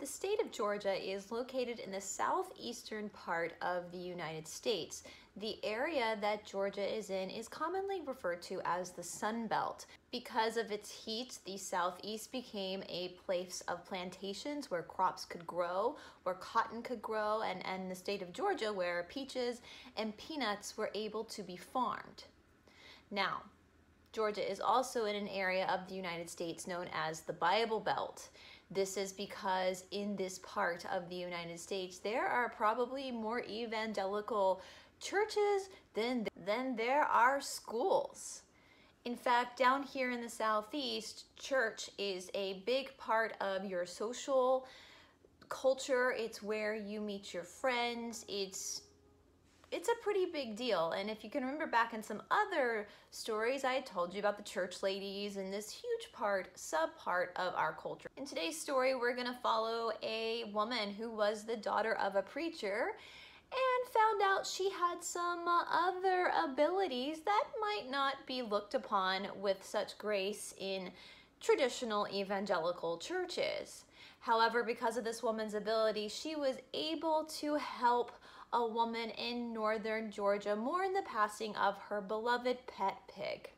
The state of Georgia is located in the southeastern part of the United States. The area that Georgia is in is commonly referred to as the Sun Belt. Because of its heat, the southeast became a place of plantations where crops could grow, where cotton could grow, and the state of Georgia where peaches and peanuts were able to be farmed. Now, Georgia is also in an area of the United States known as the Bible Belt. This is because in this part of the United States, there are probably more evangelical churches than there are schools. In fact, down here in the Southeast, church is a big part of your social culture. It's where you meet your friends. It's a pretty big deal. And if you can remember back in some other stories, I had told you about the church ladies and this huge sub-part of our culture. In today's story, we're gonna follow a woman who was the daughter of a preacher and found out she had some other abilities that might not be looked upon with such grace in traditional evangelical churches. However, because of this woman's ability, she was able to help a woman in northern Georgia mourn the passing of her beloved pet pig.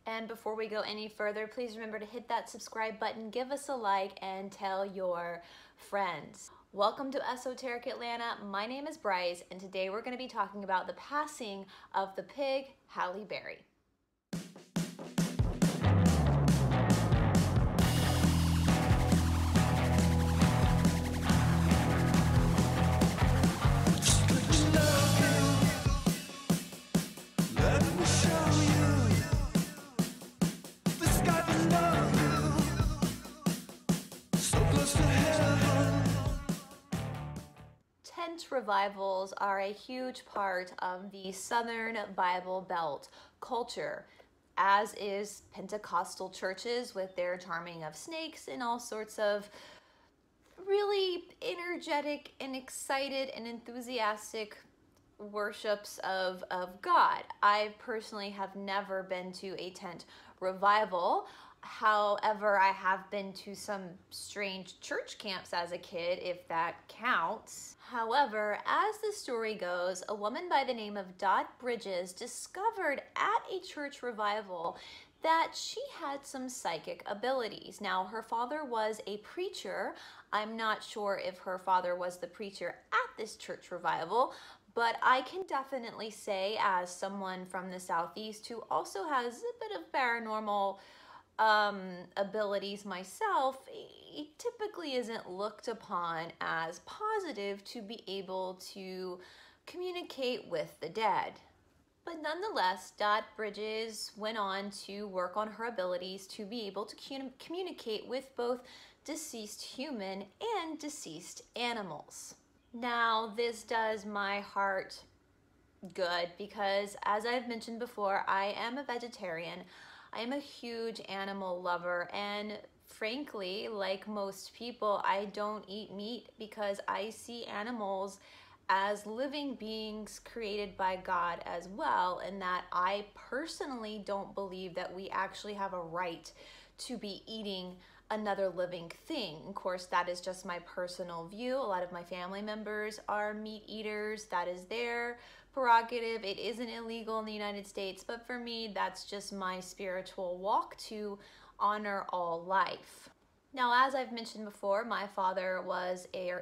And before we go any further, please remember to hit that subscribe button, give us a like, and tell your friends. Welcome to Esoteric Atlanta. My name is Brice, and today we're going to be talking about the passing of the pig, Halle Berry. Tent revivals are a huge part of the Southern Bible Belt culture, as is Pentecostal churches with their charming of snakes and all sorts of really energetic and excited and enthusiastic worships of God. I personally have never been to a tent revival. However, I have been to some strange church camps as a kid, if that counts. However, as the story goes, a woman by the name of Todd Brice discovered at a church revival that she had some psychic abilities. Now, her father was a preacher. I'm not sure if her father was the preacher at this church revival, but I can definitely say, as someone from the Southeast who also has a bit of paranormal abilities myself, it typically isn't looked upon as positive to be able to communicate with the dead. But nonetheless, Todd Brice went on to work on her abilities to be able to communicate with both deceased human and deceased animals. Now, this does my heart good because, as I've mentioned before, I am a vegetarian. I am a huge animal lover, and frankly, like most people, I don't eat meat because I see animals as living beings created by God as well, and that I personally don't believe that we actually have a right to be eating another living thing. Of course, that is just my personal view. A lot of my family members are meat eaters. That is their prerogative. It isn't illegal in the United States, but for me, that's just my spiritual walk to honor all life. Now, as I've mentioned before, my father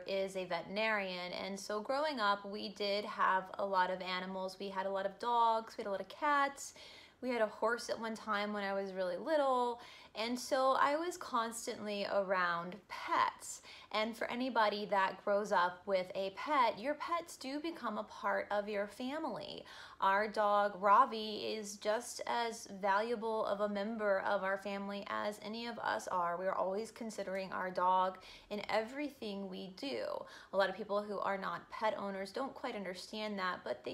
is a veterinarian, and so growing up, we did have a lot of animals. We had a lot of dogs, we had a lot of cats. We had a horse at one time when I was really little, and so I was constantly around pets. And for anybody that grows up with a pet, your pets do become a part of your family. Our dog, Ravi, is just as valuable of a member of our family as any of us are. We're always considering our dog in everything we do. A lot of people who are not pet owners don't quite understand that, but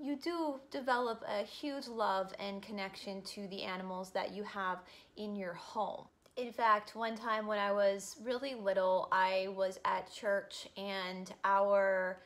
you do develop a huge love and connection to the animals that you have in your home. In fact, one time when I was really little, I was at church and our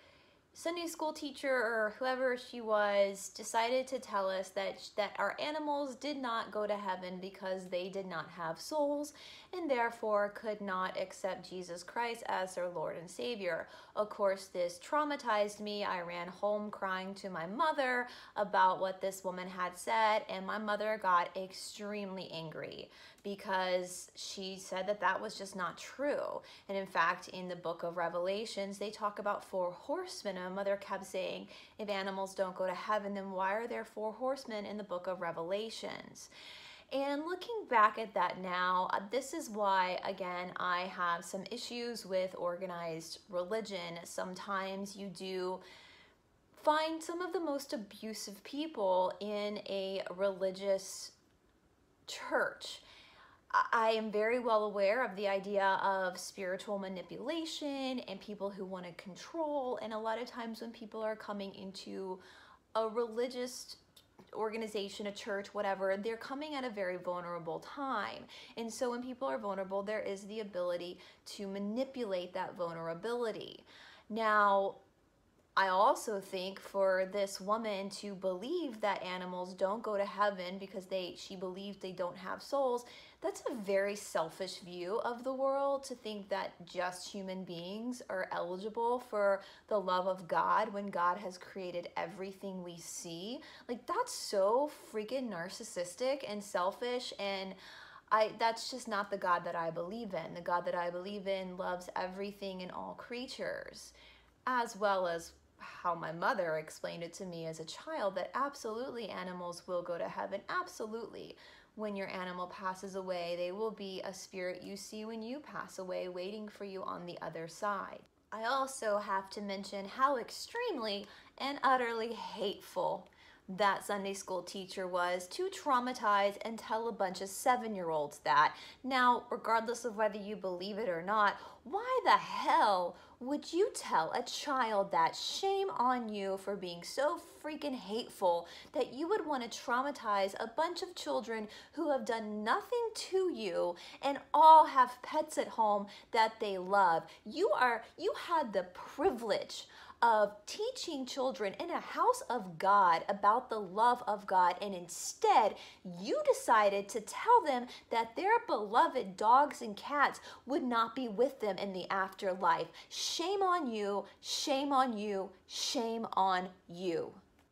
Sunday school teacher or whoever she was decided to tell us that our animals did not go to heaven because they did not have souls and therefore could not accept Jesus Christ as their Lord and Savior. Of course, this traumatized me. I ran home crying to my mother about what this woman had said, and my mother got extremely angry because she said that that was just not true. And in fact, in the book of Revelations, they talk about 4 horsemen. And my mother kept saying, if animals don't go to heaven, then why are there 4 horsemen in the book of Revelations? And looking back at that now, this is why, again, I have some issues with organized religion. Sometimes you do find some of the most abusive people in a religious church. I am very well aware of the idea of spiritual manipulation and people who want to control. And a lot of times when people are coming into a religious organization, a church, whatever, they're coming at a very vulnerable time. And so when people are vulnerable, there is the ability to manipulate that vulnerability. Now, I also think for this woman to believe that animals don't go to heaven because she believes they don't have souls, that's a very selfish view of the world, to think that just human beings are eligible for the love of God when God has created everything we see. Like, that's so freaking narcissistic and selfish, and that's just not the God that I believe in. The God that I believe in loves everything and all creatures, as well as how my mother explained it to me as a child, that absolutely animals will go to heaven. Absolutely. When your animal passes away, they will be a spirit you see when you pass away, waiting for you on the other side. I also have to mention how extremely and utterly hateful that Sunday school teacher was to traumatize and tell a bunch of 7-year-olds that. Now, regardless of whether you believe it or not, why the hell would you tell a child that? Shame on you for being so freaking hateful that you would want to traumatize a bunch of children who have done nothing to you and all have pets at home that they love. You had the privilege of teaching children in a house of God about the love of God, and instead you decided to tell them that their beloved dogs and cats would not be with them in the afterlife. Shame on you, shame on you, shame on you.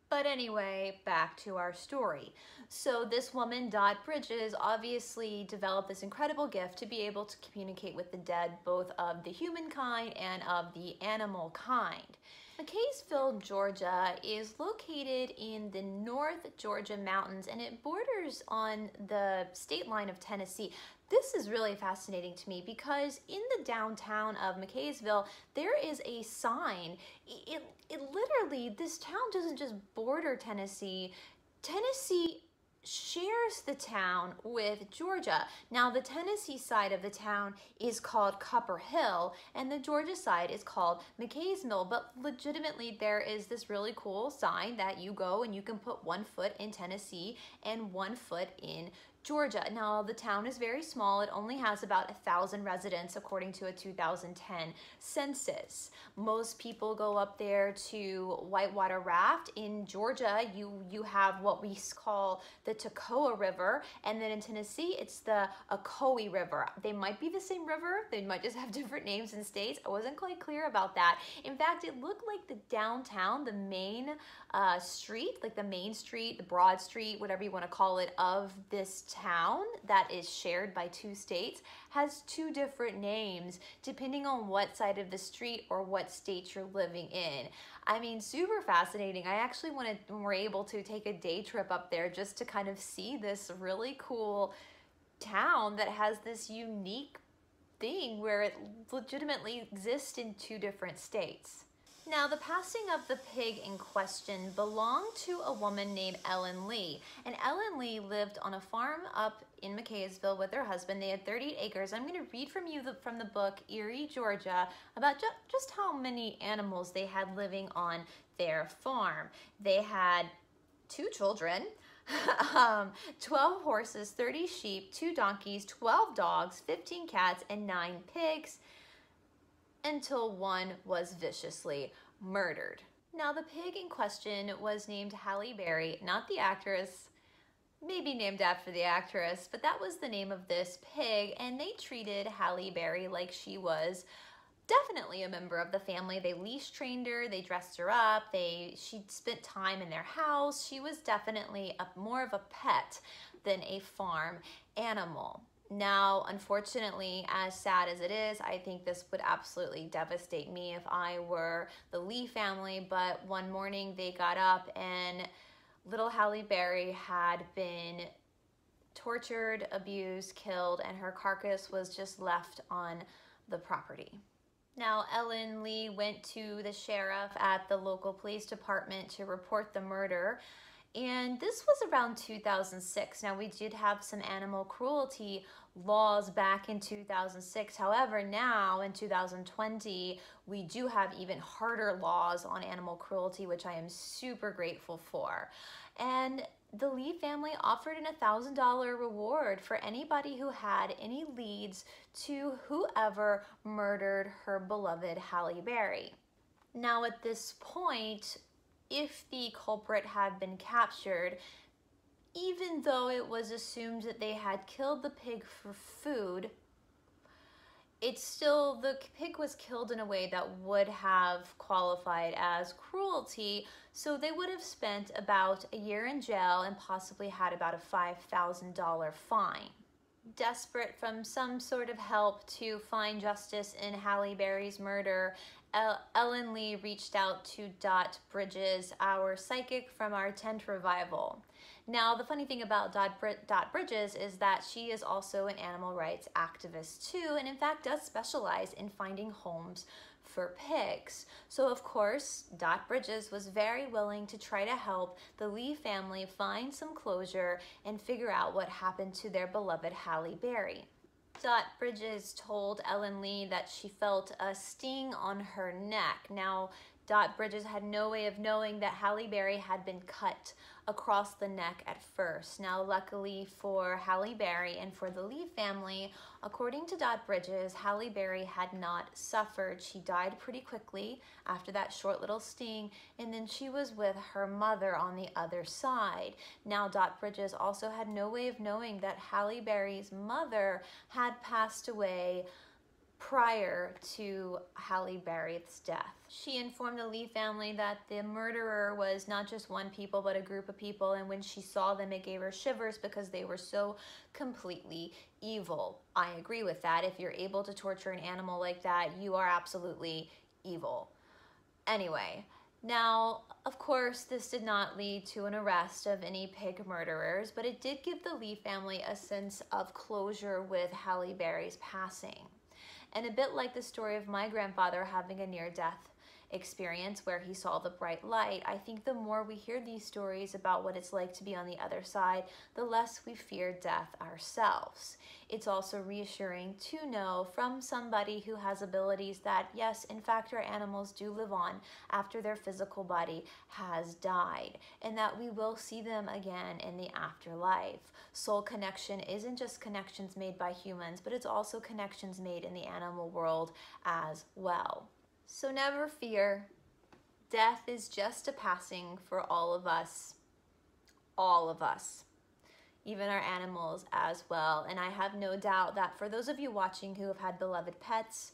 But anyway, back to our story. So this woman, Dot Bridges, obviously developed this incredible gift to be able to communicate with the dead, both of the humankind and of the animal kind. McCaysville, Georgia is located in the North Georgia mountains, and it borders on the state line of Tennessee. This is really fascinating to me because in the downtown of McCaysville, there is a sign. It literally, this town doesn't just border Tennessee. Tennessee shares the town with Georgia. Now, the Tennessee side of the town is called Copper Hill, and the Georgia side is called McCaysville. But legitimately, there is this really cool sign that you go and you can put 1 foot in Tennessee and 1 foot in Georgia. Now, the town is very small. It only has about 1,000 residents according to a 2010 census. Most people go up there to whitewater raft. In Georgia, you have what we call the Toccoa River, and then in Tennessee, it's the Ocoee River. They might be the same river. They might just have different names in states. I wasn't quite clear about that. In fact, it looked like the downtown, the main street, like the main street, the broad street, whatever you want to call it, of this town that is shared by 2 states has 2 different names depending on what side of the street or what state you're living in. I mean, super fascinating. I actually were able to take a day trip up there just to kind of see this really cool town that has this unique thing where it legitimately exists in 2 different states. Now, the passing of the pig in question belonged to a woman named Ellen Lee. And Ellen Lee lived on a farm up in McCaysville with her husband. They had 38 acres. I'm going to read from the book Eerie Georgia about just how many animals they had living on their farm. They had 2 children, 12 horses, 30 sheep, 2 donkeys, 12 dogs, 15 cats, and 9 pigs, until one was viciously murdered. Now, the pig in question was named Halle Berry, not the actress, maybe named after the actress, but that was the name of this pig, and they treated Halle Berry like she was definitely a member of the family. They leash trained her, they dressed her up, she spent time in their house. She was definitely more of a pet than a farm animal. Now, unfortunately, as sad as it is, I think this would absolutely devastate me if I were the Lee family, but one morning they got up and little Halle Berry had been tortured, abused, killed, and her carcass was just left on the property. Now, Ellen Lee went to the sheriff at the local police department to report the murder, and this was around 2006. Now, we did have some animal cruelty laws back in 2006. However, now in 2020, we do have even harder laws on animal cruelty, which I am super grateful for. And the Lee family offered an $1,000 reward for anybody who had any leads to whoever murdered her beloved Halle Berry. Now, at this point, if the culprit had been captured, even though it was assumed that they had killed the pig for food, the pig was killed in a way that would have qualified as cruelty, so they would have spent about a year in jail and possibly had about a $5,000 fine. Desperate from some sort of help to find justice in Halle Berry's murder, Ellen Lee reached out to Dot Bridges, our psychic from our tent revival. Now, the funny thing about Dot Bridges is that she is also an animal rights activist too, and in fact does specialize in finding homes for pigs. So of course, Dot Bridges was very willing to try to help the Lee family find some closure and figure out what happened to their beloved Halle Berry. Dot Bridges told Ellen Lee that she felt a sting on her neck. Now, Dot Bridges had no way of knowing that Halle Berry had been cut across the neck at first. Now, luckily for Halle Berry and for the Lee family, according to Dot Bridges, Halle Berry had not suffered. She died pretty quickly after that short little sting, and then she was with her mother on the other side. Now, Dot Bridges also had no way of knowing that Halle Berry's mother had passed away prior to Halle Berry's death. She informed the Lee family that the murderer was not just one people, but a group of people, and when she saw them, it gave her shivers because they were so completely evil. I agree with that. If you're able to torture an animal like that, you are absolutely evil. Anyway, now, of course, this did not lead to an arrest of any pig murderers, but it did give the Lee family a sense of closure with Halle Berry's passing. And a bit like the story of my grandfather having a near-death experience where he saw the bright light, I think the more we hear these stories about what it's like to be on the other side, the less we fear death ourselves. It's also reassuring to know from somebody who has abilities that, yes, in fact, our animals do live on after their physical body has died, and that we will see them again in the afterlife. Soul connection isn't just connections made by humans, but it's also connections made in the animal world as well. So never fear. Death is just a passing for all of us, even our animals as well. And I have no doubt that for those of you watching who have had beloved pets,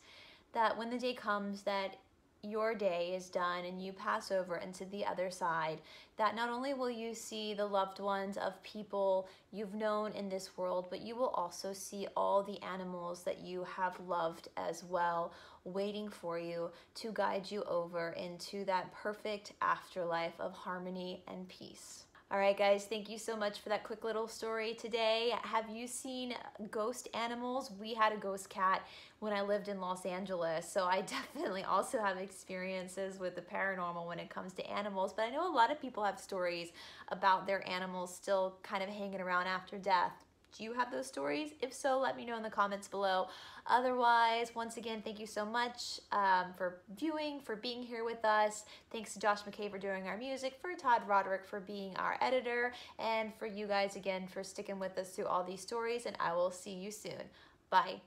that when the day comes that your day is done and you pass over into the other side, that not only will you see the loved ones of people you've known in this world, but you will also see all the animals that you have loved as well, waiting for you to guide you over into that perfect afterlife of harmony and peace. All right, guys, thank you so much for that quick little story today. Have you seen ghost animals? We had a ghost cat when I lived in Los Angeles, so I definitely also have experiences with the paranormal when it comes to animals, but I know a lot of people have stories about their animals still kind of hanging around after death. Do you have those stories? If so, let me know in the comments below. Otherwise, once again, thank you so much for viewing, for being here with us. Thanks to Josh McKay for doing our music, for Todd Roderick for being our editor, and for you guys again for sticking with us through all these stories, and I will see you soon. Bye.